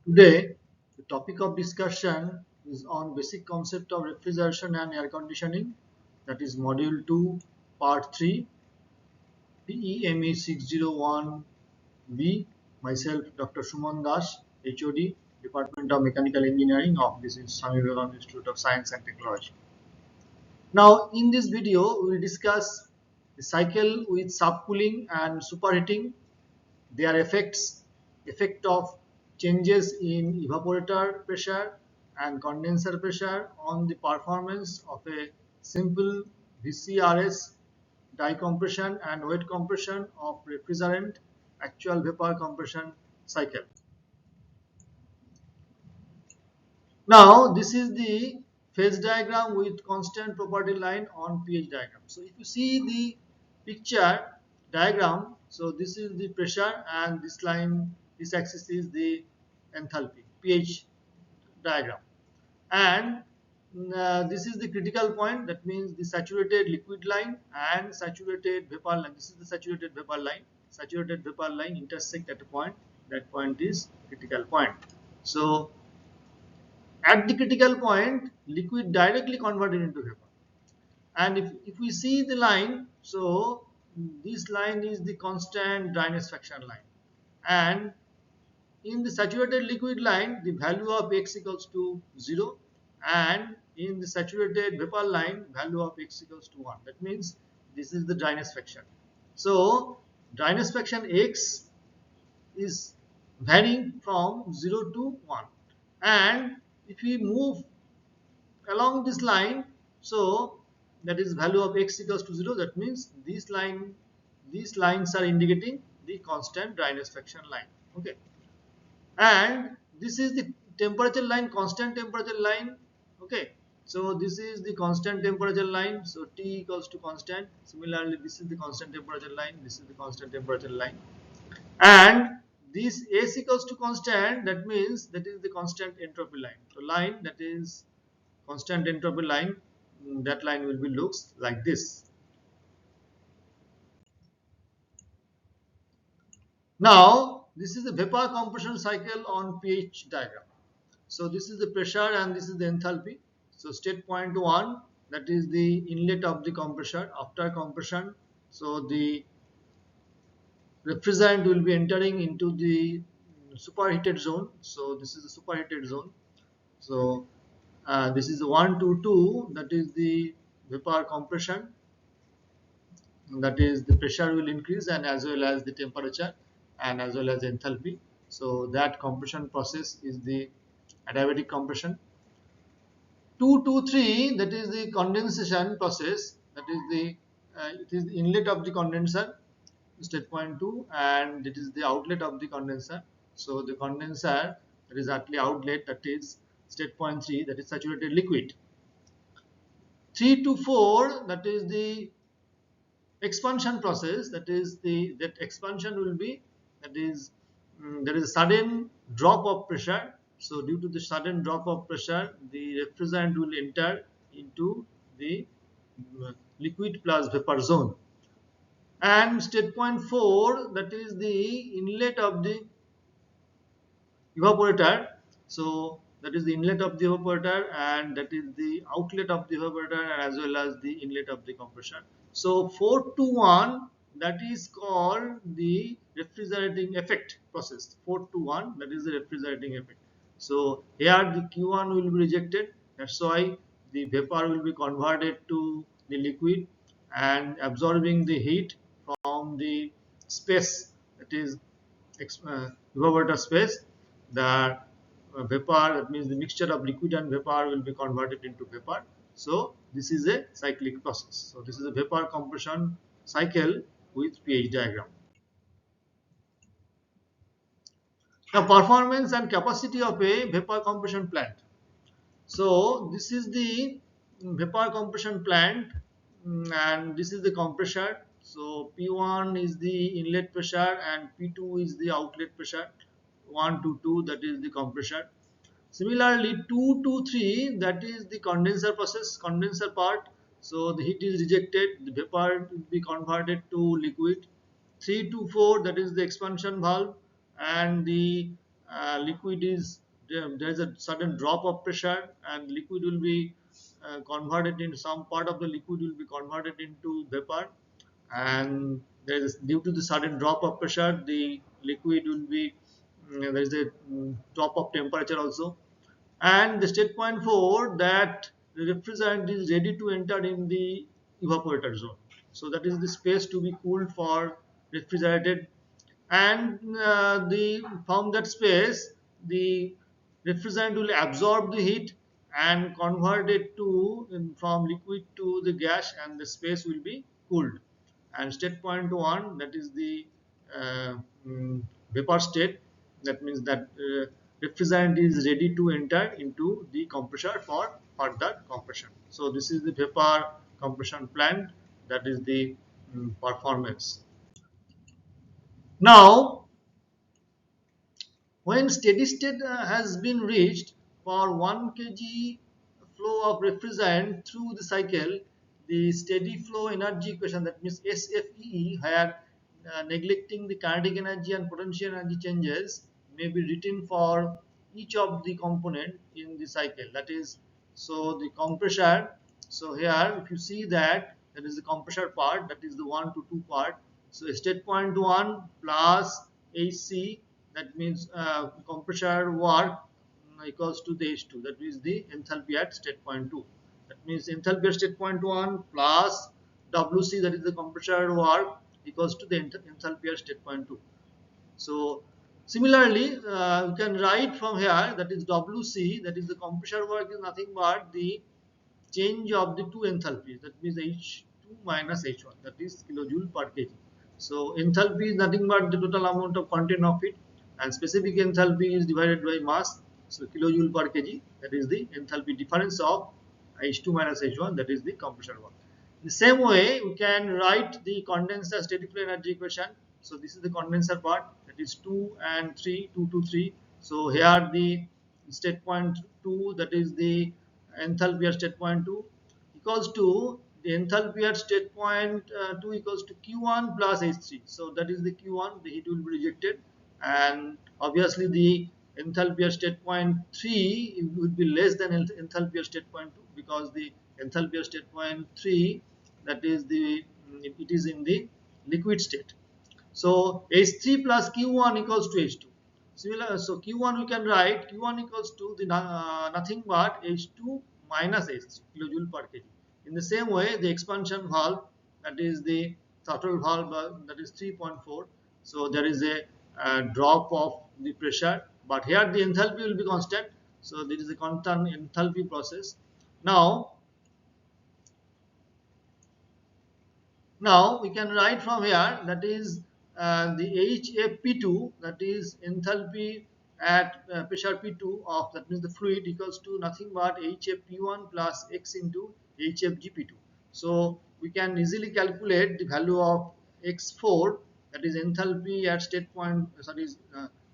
Today, the topic of discussion is on basic concept of refrigeration and air conditioning. That is Module 2, Part 3, PEME 601B. Myself, Dr. Suman Das, HOD, Department of Mechanical Engineering of this Swami Vivekananda Institute of Science and Technology. Now, in this video, we will discuss the cycle with subcooling and superheating, their effect of changes in evaporator pressure and condenser pressure on the performance of a simple VCRS dye compression and wet compression of refrigerant actual vapor compression cycle. Now this is the phase diagram with constant property line on pH diagram. So if you see the picture diagram, so this is the pressure and this line, this axis is the enthalpy, pH diagram. And this is the critical point, that means the saturated liquid line and saturated vapor line. This is the saturated vapor line. Saturated vapor line intersect at a point, that point is critical point. So at the critical point, liquid directly converted into vapor. And if we see the line, so this line is the constant dryness fraction line. And in the saturated liquid line, the value of x equals to 0. And in the saturated vapor line, value of x equals to 1. That means this is the dryness fraction. So dryness fraction x is varying from 0 to 1. And if we move along this line, so that is value of x equals to 0, that means these lines are indicating the constant dryness fraction line. Okay, and this is the temperature line, constant temperature line. Okay, so this is the constant temperature line, so T equals to constant. Similarly, this is the constant temperature line, this is the constant temperature line, and this S equals to constant, that means that is the constant entropy line. So line that is constant entropy line, that line will be looks like this. Now this is the vapor compression cycle on pH diagram. So this is the pressure and this is the enthalpy. So state point 1, that is the inlet of the compressor. After compression, so the refrigerant will be entering into the superheated zone. So this is the superheated zone. So this is the 1 to 2, that is the vapor compression, that is the pressure will increase and as well as the temperature and as well as enthalpy. So that compression process is the adiabatic compression. 2 to 3, that is the condensation process, that is the it is the inlet of the condenser, state point 2, and it is the outlet of the condenser. So the condenser, that is actually outlet, that is state point 3, that is saturated liquid. 3 to 4, that is the expansion process, that is that expansion will be, that is there is a sudden drop of pressure. So due to the sudden drop of pressure, the refrigerant will enter into the liquid plus vapor zone. And state point 4, that is the inlet of the evaporator. So that is the inlet of the evaporator and that is the outlet of the evaporator as well as the inlet of the compressor. So 4 to 1, that is called the refrigerating effect process. 4 to 1, that is the refrigerating effect. So here the Q1 will be rejected, that's why the vapor will be converted to the liquid and absorbing the heat from the space, that is evaporator space. The vapor, that means the mixture of liquid and vapor, will be converted into vapor. So this is a cyclic process. So this is a vapor compression cycle with pH diagram. Now performance and capacity of a vapor compression plant. So this is the vapor compression plant, and this is the compressor. So P1 is the inlet pressure and P2 is the outlet pressure. 1 to 2, that is the compressor. Similarly 2 to 3, that is the condenser process, condenser part. So the heat is rejected, the vapor will be converted to liquid. 3 to 4, that is the expansion valve, and the liquid is there is a sudden drop of pressure, and liquid will be converted in some part of the liquid will be converted into vapor, and there is due to the sudden drop of pressure the liquid will be there is a drop of temperature also. And the state point 4, that the refrigerant is ready to enter in the evaporator zone. So that is the space to be cooled for refrigerated, and the from that space the refrigerant will absorb the heat and convert it to from liquid to the gas, and the space will be cooled. And state point 1, that is the uh, mm, vapor state. That means that refrigerant is ready to enter into the compressor for further compression. So this is the vapor compression plant, that is the performance. Now when steady state has been reached for 1 kg flow of refrigerant through the cycle, the steady flow energy equation, that means SFEE, where neglecting the kinetic energy and potential energy changes, may be written for each of the component in the cycle. That is, so the compressor. So here, if you see that there is the compressor part, that is the 1 to 2 part. So state point 1 plus AC, that means compressor work equals to the H2, that is the enthalpy at state point 2. That means enthalpy at state point 1 plus WC, that is the compressor work, equals to the enthalpy at state point 2. So similarly, you can write from here, that is WC, that is the compressor work, is nothing but the change of the two enthalpies, that means H2 minus H1, that is kilojoule per kg. So enthalpy is nothing but the total amount of content of it, and specific enthalpy is divided by mass. So kilojoule per kg, that is the enthalpy difference of H2 minus H1, that is the compressor work. In the same way, we can write the condenser steady flow energy equation. So this is the condenser part, that is 2 and 3, 2 to 3. So here the state point 2, that is the enthalpy at state point 2, equals to the enthalpy at state point 2 equals to Q1 plus H3. So that is the Q1, the heat will be rejected, and obviously the enthalpy at state point 3 would be less than enthalpy at state point 2, because the enthalpy at state point 3, that is the it is in the liquid state. So H3 plus Q1 equals to H2. Similar, so Q1 we can write, Q1 equals to the nothing but H2 minus H3 kilojoule per kg. In the same way, the expansion valve, that is the throttle valve, that is 3.4. So there is a drop of the pressure, but here the enthalpy will be constant. So there is a constant enthalpy process. Now Now we can write from here, that is the HFP2, that is enthalpy at pressure P2 of, that means the fluid, equals to nothing but HFP1 plus X into HFGP2. So we can easily calculate the value of X4, that is enthalpy at state point, sorry,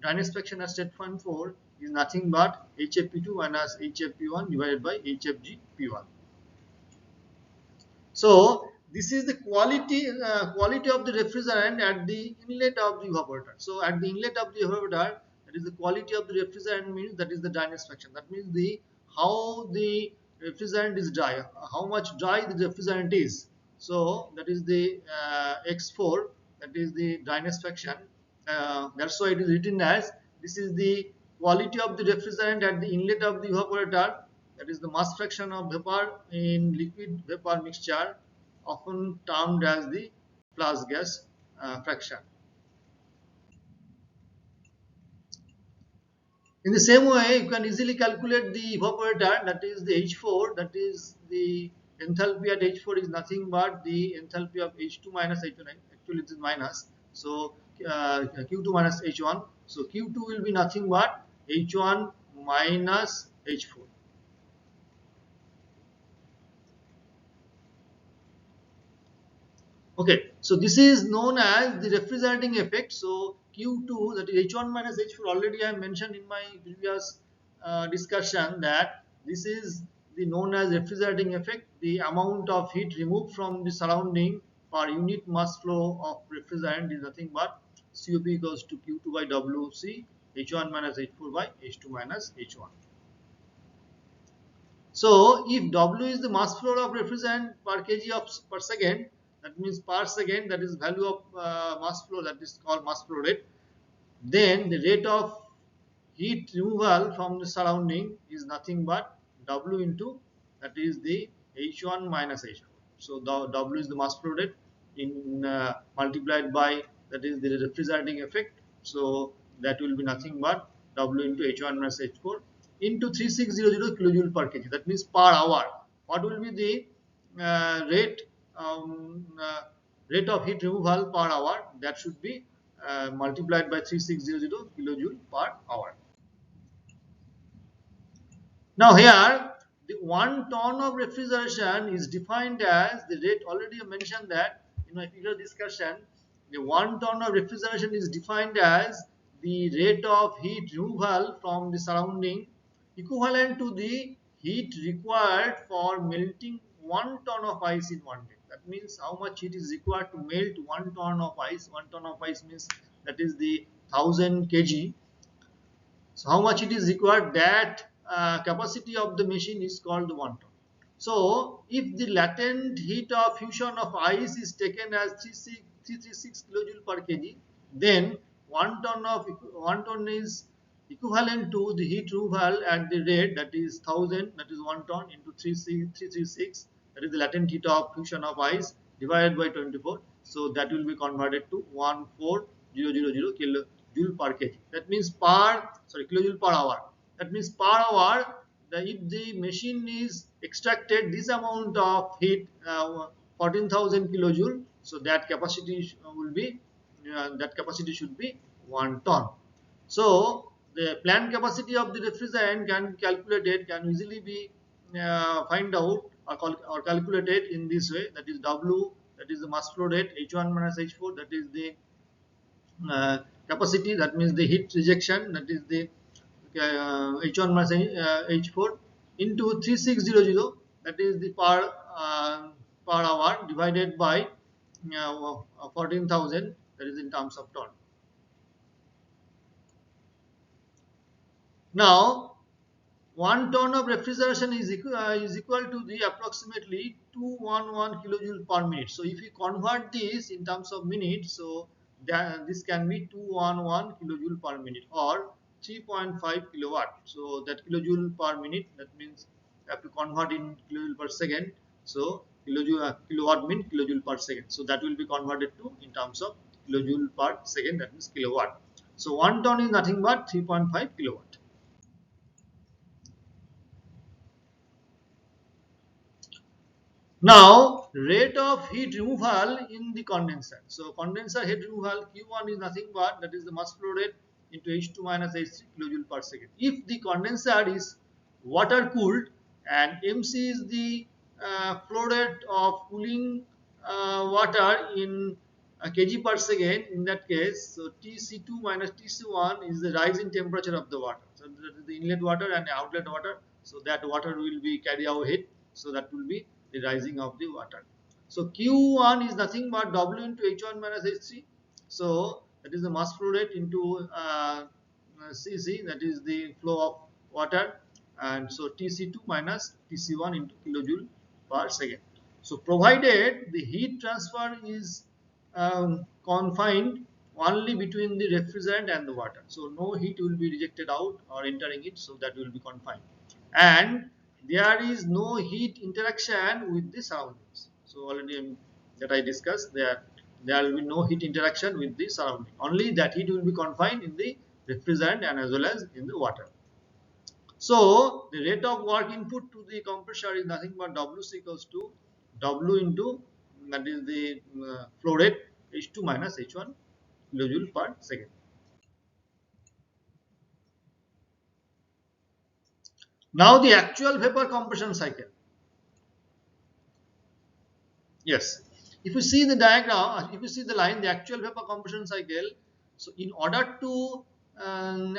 dryness fraction at state point 4, is nothing but HFP2 minus HFP1 divided by HFGP1. So this is the quality of the refrigerant at the inlet of the evaporator. So at the inlet of the evaporator, that is the quality of the refrigerant, means that is the dryness fraction. That means the how the refrigerant is dry, how much dry the refrigerant is. So that is the X4, that is the dryness fraction. That's why it is written as, this is the quality of the refrigerant at the inlet of the evaporator, that is the mass fraction of vapor in liquid vapor mixture, often termed as the flash gas fraction. In the same way, you can easily calculate the evaporator, that is the H4, that is the enthalpy at H4 is nothing but the enthalpy of H2 minus H1. Actually, it is minus. So Q2 minus H1. So Q2 will be nothing but H1 minus H4. Okay, so this is known as the refrigerating effect. So Q2, that is H1 minus H4, already I mentioned in my previous discussion that this is the known as refrigerating effect, the amount of heat removed from the surrounding per unit mass flow of refrigerant is nothing but COP equals to Q2 by WC H1 minus H4 by H2 minus H1. So if W is the mass flow of refrigerant per kg of per second, that means per second, that is value of mass flow, that is called mass flow rate, then the rate of heat removal from the surrounding is nothing but W into, that is the H1 minus H4. So the W is the mass flow rate in multiplied by, that is the refrigerating effect. So that will be nothing but W into H1 minus H4 into 3600 kilojoule per kg. That means per hour. What will be the rate of heat removal per hour? That should be multiplied by 3600 kilojoule per hour. Now here, the 1 ton of refrigeration is defined as the rate. Already I mentioned that in my previous discussion. The 1 ton of refrigeration is defined as the rate of heat removal from the surrounding equivalent to the heat required for melting 1 ton of ice in 1 day. That means how much heat is required to melt 1 ton of ice. 1 ton of ice means that is the 1000 kg. So how much it is required, that capacity of the machine is called 1 ton. So if the latent heat of fusion of ice is taken as 336 kilojoule per kg, then 1 ton is equivalent to the heat removal at the rate, that is 1000, that is 1 ton into 336, that is the latent heat of fusion of ice, divided by 24. So that will be converted to 14000 kilojoule per kg. That means kilojoule per hour. That means per hour, if the machine is extracted this amount of heat, 14,000 kilojoule, so that capacity will be that capacity should be 1 ton. So the plant capacity of the refrigerant can easily be find out or calculated in this way. That is W, that is the mass flow rate, H1 minus H4, that is the capacity, that means the heat rejection, that is the H1 minus H4 into 3600, that is the per hour, divided by 14,000, that is in terms of ton. Now 1 ton of refrigeration is equal to the approximately 211 kilojoule per minute. So if you convert this in terms of minutes, so this can be 211 kilojoule per minute or 3.5 kilowatt. So that kilojoule per minute, that means you have to convert in kilojoule per second. So kilowatt means kilojoule per second. So that will be converted to in terms of kilojoule per second, that means kilowatt. So 1 ton is nothing but 3.5 kilowatt. Now, rate of heat removal in the condenser. So, condenser heat removal Q1 is nothing but, that is the mass flow rate into H2 minus H3 kilojoule per second. If the condenser is water cooled and MC is the flow rate of cooling water in kg per second, in that case, so TC2 minus TC1 is the rise in temperature of the water. So, that is the inlet water and outlet water. So, that water will be carry out heat. So, that will be the rising of the water. So Q1 is nothing but W into H1 minus H3. So that is the mass flow rate into CC, that is the flow of water, and so TC2 minus TC1 into kilojoule per second. So provided the heat transfer is confined only between the refrigerant and the water, so no heat will be rejected out or entering it, so that will be confined, and there is no heat interaction with the surroundings. So already that I discussed, there will be no heat interaction with the surrounding. Only that heat will be confined in the refrigerant and as well as in the water. So the rate of work input to the compressor is nothing but WC equals to W into, that is the flow rate, H2 minus H1 kilojoule per second. Now the actual vapor compression cycle. Yes, if you see the diagram, if you see the line, the actual vapor compression cycle. So in order to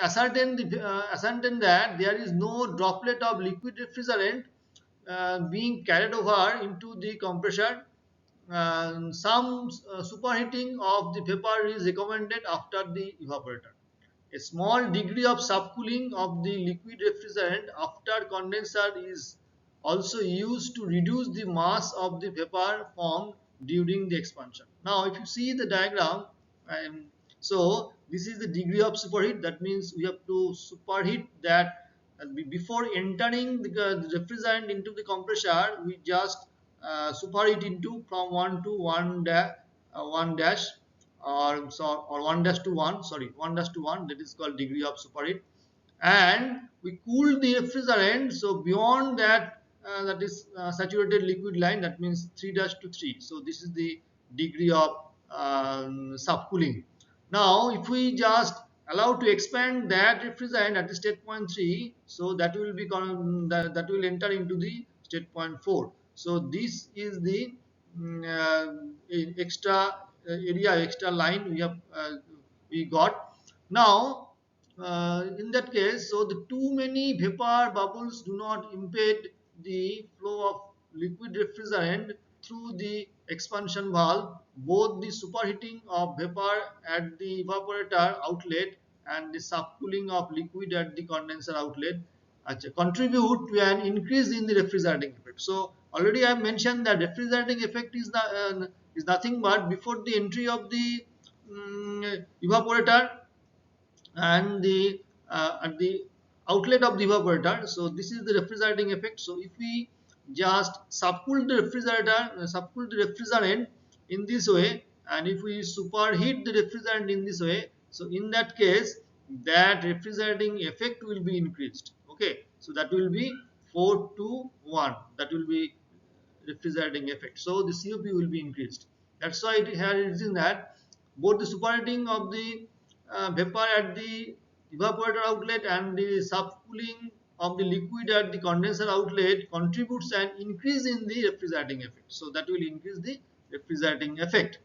ascertain that there is no droplet of liquid refrigerant being carried over into the compressor, some superheating of the vapor is recommended after the evaporator. a small degree of subcooling of the liquid refrigerant after condenser is also used to reduce the mass of the vapor formed during the expansion. Now, if you see the diagram, um, so this is the degree of superheat. That means we have to superheat that before entering the refrigerant into the compressor. We just superheat into from 1 to 1 dash or 1 dash to 1, sorry, 1 dash to 1, that is called degree of superheat. And we cool the refrigerant, so beyond that, that is saturated liquid line, that means 3 dash to 3. So this is the degree of subcooling. Now if we just allow to expand that refrigerant at the state point 3, so that will be that will enter into the state point 4. So this is the extra area, extra line we got. Now in that case, so the too many vapor bubbles do not impede the flow of liquid refrigerant through the expansion valve. Both the superheating of vapor at the evaporator outlet and the subcooling of liquid at the condenser outlet contribute to an increase in the refrigerating effect. So already I mentioned that refrigerating effect is nothing but before the entry of the evaporator and the at the outlet of the evaporator. So this is the refrigerating effect. So if we just subcool the subcool the refrigerant in this way, and if we superheat the refrigerant in this way, so in that case that refrigerating effect will be increased. Okay, so that will be 4 to 1, that will be refrigerating effect. So the COP will be increased. That's why it is in that both the superheating of the vapor at the evaporator outlet and the subcooling of the liquid at the condenser outlet contributes an increase in the refrigerating effect. So that will increase the refrigerating effect.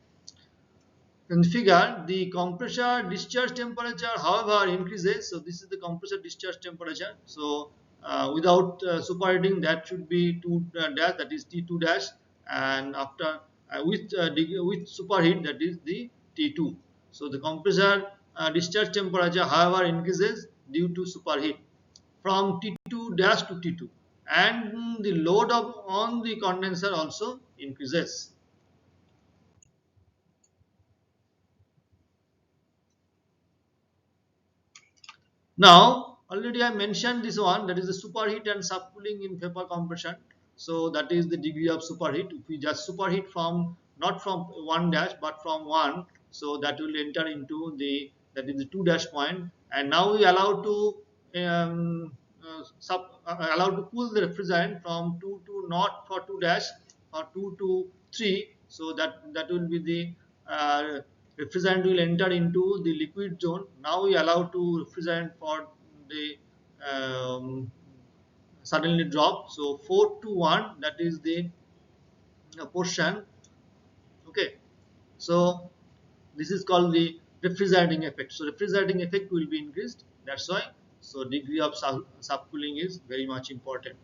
In the figure, the compressor discharge temperature, however, increases. So this is the compressor discharge temperature. So without superheating, that should be 2 dash, that is T2 dash, and after with superheat, that is the T2. So the compressor discharge temperature, however, increases due to superheat from T2 dash to T2, and the load on the condenser also increases. Now, already I mentioned this one, that is the superheat and subcooling in vapor compression. So that is the degree of superheat. If we just superheat from not from 1 dash but from 1, so that will enter into the, that is the 2 dash point. And now we allow to allow to cool the refrigerant from 2 to not for 2 dash or 2 to 3. So that will be the refrigerant will enter into the liquid zone. Now we allow to refrigerant for the suddenly drop. So 4 to 1, that is the portion. Okay, so this is called the refrigerating effect. So refrigerating effect will be increased. That's why. So degree of subcooling is very much important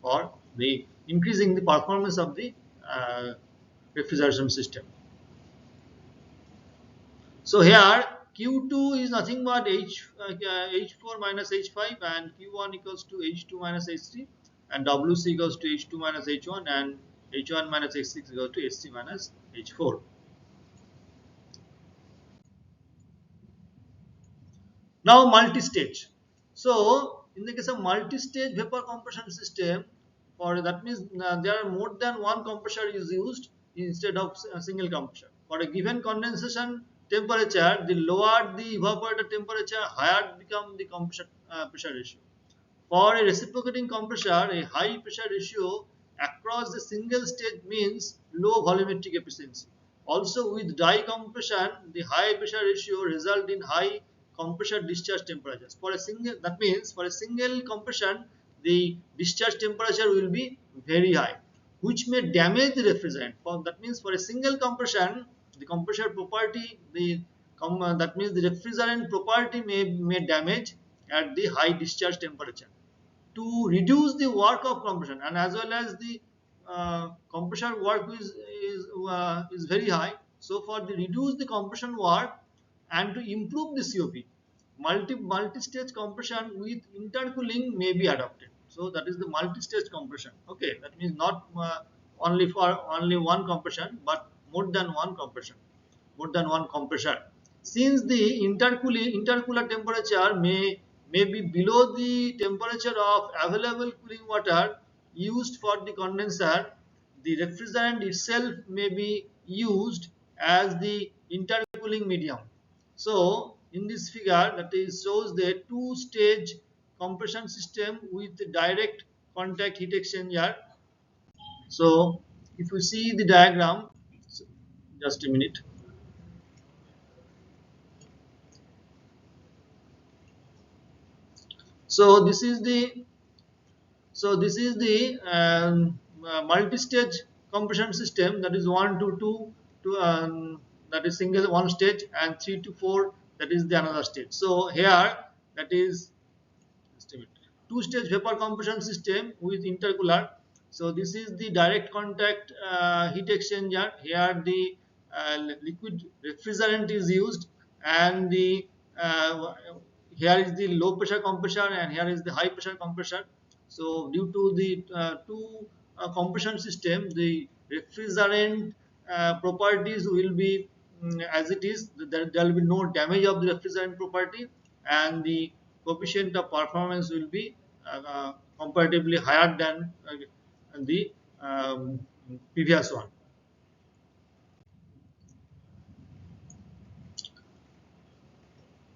for the increasing the performance of the refrigeration system. So here Q2 is nothing but H4 minus H5, and Q1 equals to H2 minus H3, and WC equals to H2 minus H1, and H1 minus H6 equals to H3 minus H4. Now multi-stage. So in the case of multi-stage vapor compression system, for that means there are more than one compressor is used instead of a single compressor. For a given condensation temperature, the lower the evaporator temperature, higher become the compressor pressure ratio. For a reciprocating compressor, a high pressure ratio across the single stage means low volumetric efficiency. Also, with dry compression, the high pressure ratio result in high compressor discharge temperatures. For a single, that means for a single compression, the discharge temperature will be very high, which may damage the refrigerant. That means for a single compression, the compressor property, that means the refrigerant property may damage at the high discharge temperature. To reduce the work of compression, and as well as the compressor work is very high. So for the reduce the compression work and to improve the COP, multi-stage compression with intercooling may be adopted. So that is the multi-stage compression. Okay, that means not only one compression, but more than one compression, more than one compressor. Since the intercooler temperature may be below the temperature of available cooling water used for the condenser, the refrigerant itself may be used as the intercooling medium. So in this figure, that is shows the two-stage compression system with direct contact heat exchanger. So if you see the diagram, just a minute. So this is the multi-stage compression system, that is 1 to 2 to that is single one stage, and 3 to 4, that is the another stage. So here, that is two-stage vapor compression system with intercooler. So this is the direct contact heat exchanger. Here the liquid refrigerant is used, and the here is the low pressure compressor, and here is the high pressure compressor. So due to the two compression system, the refrigerant properties will be as it is. There will be no damage of the refrigerant property, and the coefficient of performance will be comparatively higher than the previous one.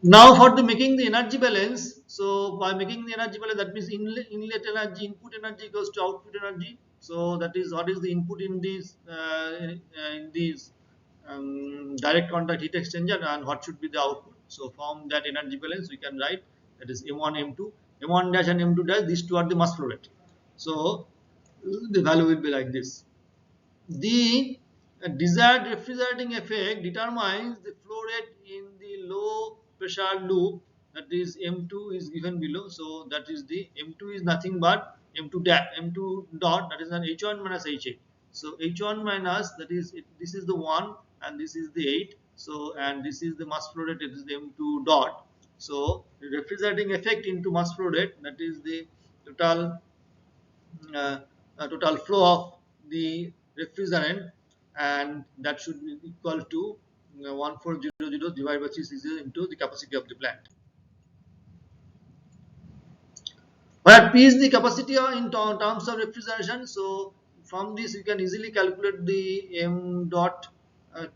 Now for the making the energy balance, so by making the energy balance, that means inlet energy, input energy goes to output energy. So that is what is the input in these direct contact heat exchanger, and what should be the output. So from that energy balance we can write, that is M1 M2, M1 dash and M2 dash, these two are the mass flow rate. So the value will be like this. The desired refrigerating effect determines the flow rate in the low pressure loop, that is M2 is given below. So that is the M2 is nothing but M2 dot, that is an H1 minus H8. So H1 minus, that is this is the 1 and this is the 8. So and this is the mass flow rate, it is the M2 dot. So the refrigerating effect into mass flow rate, that is the total total flow of the refrigerant, and that should be equal to 1400 divided by 360 into the capacity of the plant, where P is the capacity in terms of refrigeration. So from this you can easily calculate the M dot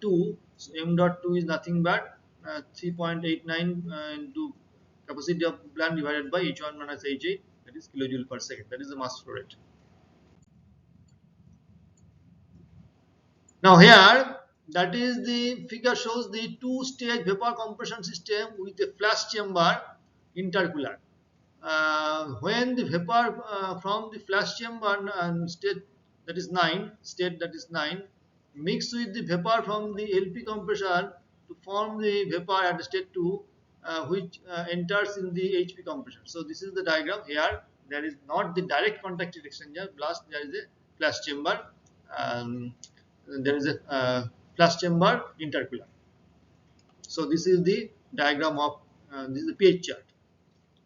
2. So M dot 2 is nothing but 3.89 into capacity of plant divided by H1 minus H8, that is kilojoule per second, that is the mass flow rate. Now here, that is the figure shows the two-stage vapor compression system with a flash chamber intercooler. When the vapor from the flash chamber state that is 9 mixed with the vapor from the LP compressor to form the vapor at state 2, which enters in the HP compressor. So this is the diagram. Here there is not the direct contact heat exchanger, plus there is a flash chamber. There is a flash chamber intercooler. So this is the diagram of this is the pH chart.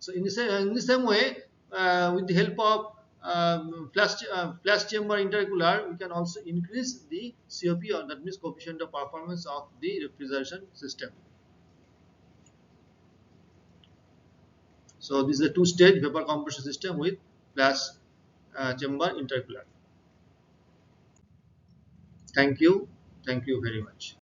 So in the same way, with the help of flash chamber intercooler, we can also increase the COP, or that means coefficient of performance of the refrigeration system. So this is a two-stage vapor compression system with flash chamber intercooler. Thank you very much.